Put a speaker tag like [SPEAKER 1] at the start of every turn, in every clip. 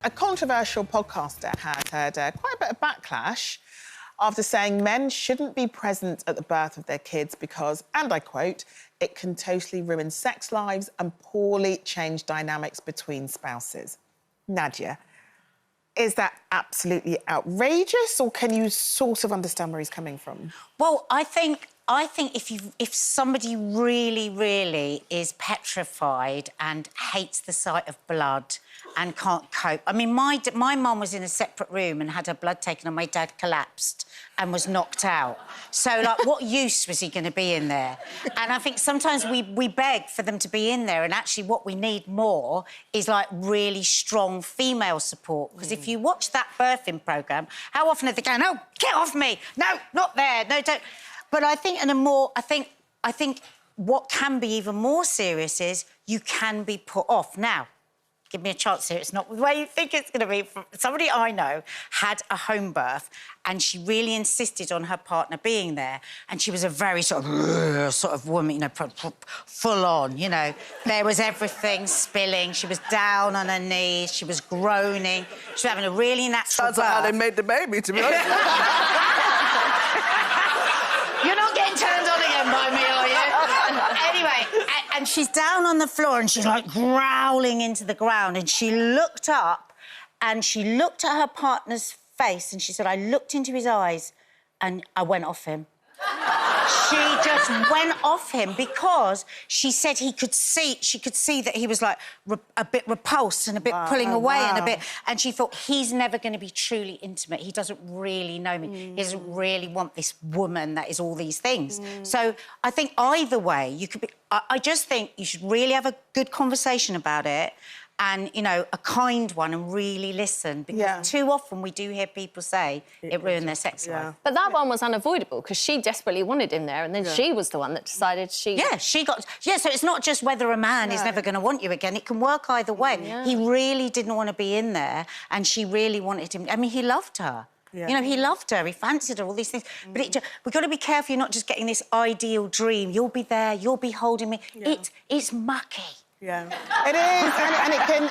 [SPEAKER 1] A controversial podcaster has had quite a bit of backlash after saying men shouldn't be present at the birth of their kids because, and I quote, it can totally ruin sex lives and poorly change dynamics between spouses. Nadia, is that absolutely outrageous, or can you sort of understand where he's coming from?
[SPEAKER 2] Well, I think if somebody really is petrified and hates the sight of blood and can't cope. I mean, my mum was in a separate room and had her blood taken, and my dad collapsed and was knocked out. So, like, what use was he going to be in there? And I think sometimes we beg for them to be in there, and actually what we need more is, like, really strong female support. Because if you watch that birthing programme, how often are they going, "Oh, get off me! No, not there! No, don't..." But I think I think what can be even more serious is you can be put off. Now, give me a chance here, it's not the way you think it's going to be. Somebody I know had a home birth and she really insisted on her partner being there, and she was a very sort of woman, you know, full on, you know. There was everything spilling, she was down on her knees, she was groaning, she was having a really natural birth.
[SPEAKER 3] Sounds like how they made the baby, to be honest.
[SPEAKER 2] You're not getting turned on again by me, are you? Anyway, and she's down on the floor and she's, like, growling into the ground, and she looked up and she looked at her partner's face and she said, "I looked into his eyes and I went off him." She just went off him because she said she could see that he was, like, a bit repulsed and a bit pulling away and a bit... And she thought, he's never going to be truly intimate. He doesn't really know me. He doesn't really want this woman that is all these things. So I think either way, you could be... I just think you should really have a good conversation about it, and, you know, a kind one, and really listen, because too often we do hear people say it ruined their sex life.
[SPEAKER 4] But that one was unavoidable because she desperately wanted him there, and then she was the one that decided she...
[SPEAKER 2] Yeah, she got... Yeah, so it's not just whether a man is never going to want you again. It can work either way. He really didn't want to be in there, and she really wanted him... I mean, he loved her. You know, he loved her, he fancied her, all these things. But we've got to be careful you're not just getting this ideal dream. You'll be there, you'll be holding me. It's mucky.
[SPEAKER 1] Yeah, it is,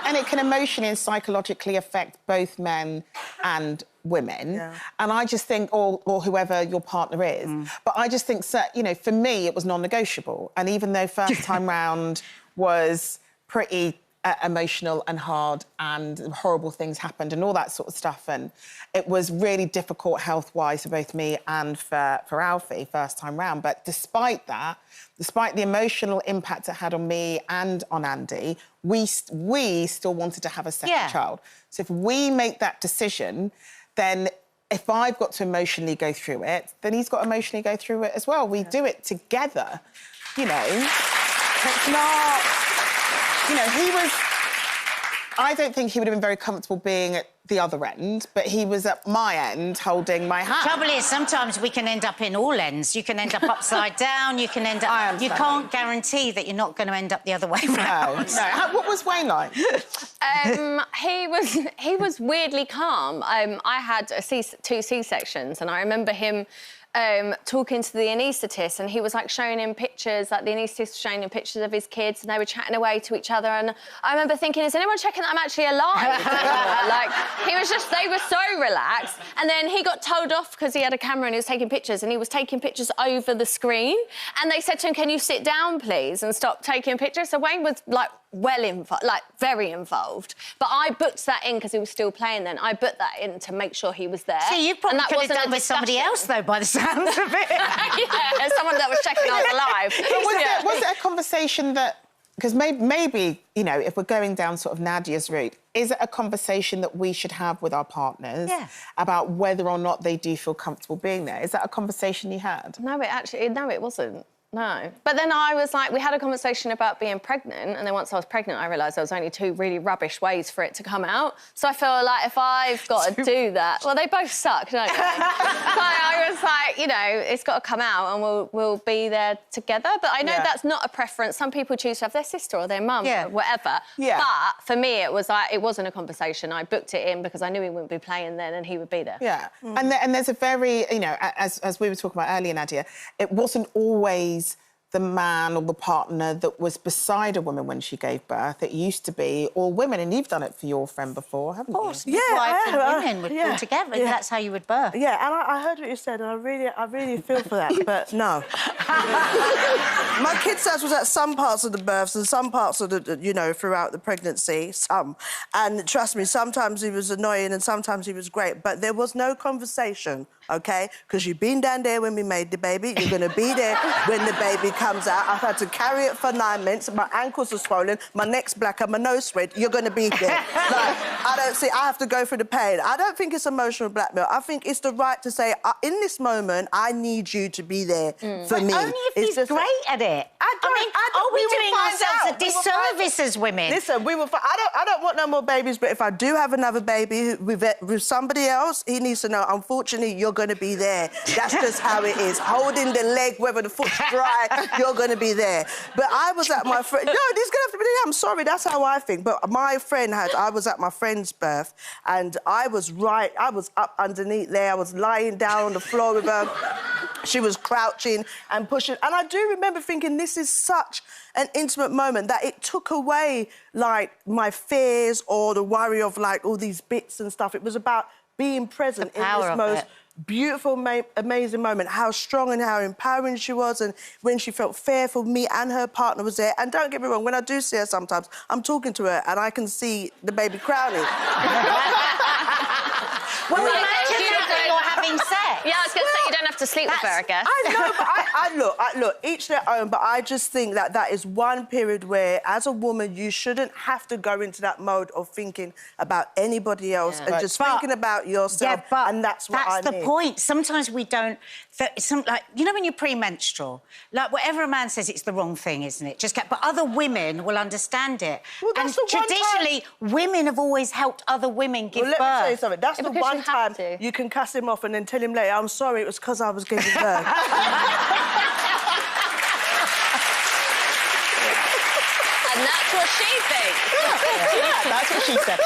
[SPEAKER 1] and it can emotionally and psychologically affect both men and women. And I just think, or whoever your partner is, but I just think, you know, for me it was non-negotiable. And even though first time round was pretty emotional and hard, and horrible things happened and all that sort of stuff, and it was really difficult health-wise for both me and for Alfie first time round. But despite that, despite the emotional impact it had on me and on Andy, we still wanted to have a second child. So if we make that decision, then if I've got to emotionally go through it, then he's got to emotionally go through it as well. We do it together, you know. It's not... You know, he was... I don't think he would have been very comfortable being at the other end, but he was at my end holding my hand.
[SPEAKER 2] Trouble is, sometimes we can end up in all ends. You can end up upside down, you can end up... You can't guarantee that you're not going to end up the other way round.
[SPEAKER 1] No. What was Wayne like?
[SPEAKER 4] He was weirdly calm. I had two C-sections, and I remember him talking to the anaesthetist, and he was, like, showing him pictures, like the anaesthetist was showing him pictures of his kids, and they were chatting away to each other, and I remember thinking, is anyone checking that I'm actually alive? Like, he was just... They were so relaxed, and then he got told off because he had a camera and he was taking pictures, and he was taking pictures over the screen, and they said to him, "Can you sit down, please, and stop taking pictures?" So Wayne was, like, very involved. But I booked that in because he was still playing then. I booked that in to make sure he was there.
[SPEAKER 2] See, you probably could have done with somebody else, though, by the sounds of it.
[SPEAKER 4] Yeah, someone that was checking I was alive.
[SPEAKER 1] But was it a conversation that... Because maybe, you know, if we're going down sort of Nadia's route, is it a conversation that we should have with our partners about whether or not they do feel comfortable being there? Is that a conversation you had?
[SPEAKER 4] No, it wasn't. No. But then I was like, we had a conversation about being pregnant, and then once I was pregnant, I realised there was only two really rubbish ways for it to come out. So I feel like if I've got to do that... Well, they both suck, don't they? So I was like, you know, it's got to come out and we'll be there together. But I know that's not a preference. Some people choose to have their sister or their mum or whatever. But for me, it was like, it wasn't a conversation. I booked it in because I knew he wouldn't be playing then and he would be there.
[SPEAKER 1] Yeah. And there's a very, you know, as we were talking about earlier, Nadia, it wasn't always the man or the partner that was beside a woman when she gave birth. It used to be all women, and you've done it for your friend before, haven't you?
[SPEAKER 2] Of course, midwives and women would pull together.
[SPEAKER 5] Yeah.
[SPEAKER 2] That's how you would birth.
[SPEAKER 5] Yeah, and I heard what you said, and I really feel for that, but no.
[SPEAKER 3] My kid's dad was at some parts of the births and some parts of the, you know, throughout the pregnancy, some. And trust me, sometimes he was annoying and sometimes he was great, but there was no conversation, OK? Because you've been down there when we made the baby, you're going to be there when the baby comes out. I've had to carry it for 9 months, my ankles are swollen, my neck's black and my nose red, you're going to be there. Like, I have to go through the pain. I don't think it's emotional blackmail. I think it's the right to say, in this moment, I need you to be there for me.
[SPEAKER 2] Only if he's great at it. Are we doing ourselves a disservice as women?
[SPEAKER 3] Listen, I don't want no more babies, but if I do have another baby with somebody else, he needs to know, unfortunately, you're going to be there. That's just how it is. Holding the leg, whether the foot's dry, you're going to be there. But I was at my friend... No, he's going to have to be there. I'm sorry, that's how I think. But my friend I was at my friend's birth, and I was up underneath there. I was lying down on the floor with her. She was crouching and pushing. And I do remember thinking, this is such an intimate moment that it took away, like, my fears or the worry of, like, all these bits and stuff. It was about being present in this most beautiful, amazing moment, how strong and how empowering she was, and when she felt fearful, me and her partner was there. And don't get me wrong, when I do see her sometimes, I'm talking to her and I can see the baby crowning.
[SPEAKER 2] Well, imagine that you're having sex.
[SPEAKER 4] Yeah, I was going to say, you don't have to sleep with her, I guess.
[SPEAKER 3] I know, but look, each their own, but I just think that is one period where, as a woman, you shouldn't have to go into that mode of thinking about anybody else and just thinking about yourself, and that's what I mean.
[SPEAKER 2] That's the point. Sometimes we don't... Like, you know when you're premenstrual? Like, whatever a man says, it's the wrong thing, isn't it? But other women will understand it.
[SPEAKER 3] Well,
[SPEAKER 2] and traditionally, women have always helped other women give birth.
[SPEAKER 3] Let me tell you something. That's the one time you can cuss him off and then tell him later, I'm sorry, it was because I was giving birth.
[SPEAKER 4] And that's what she thinks.
[SPEAKER 1] Yeah, that's what she said.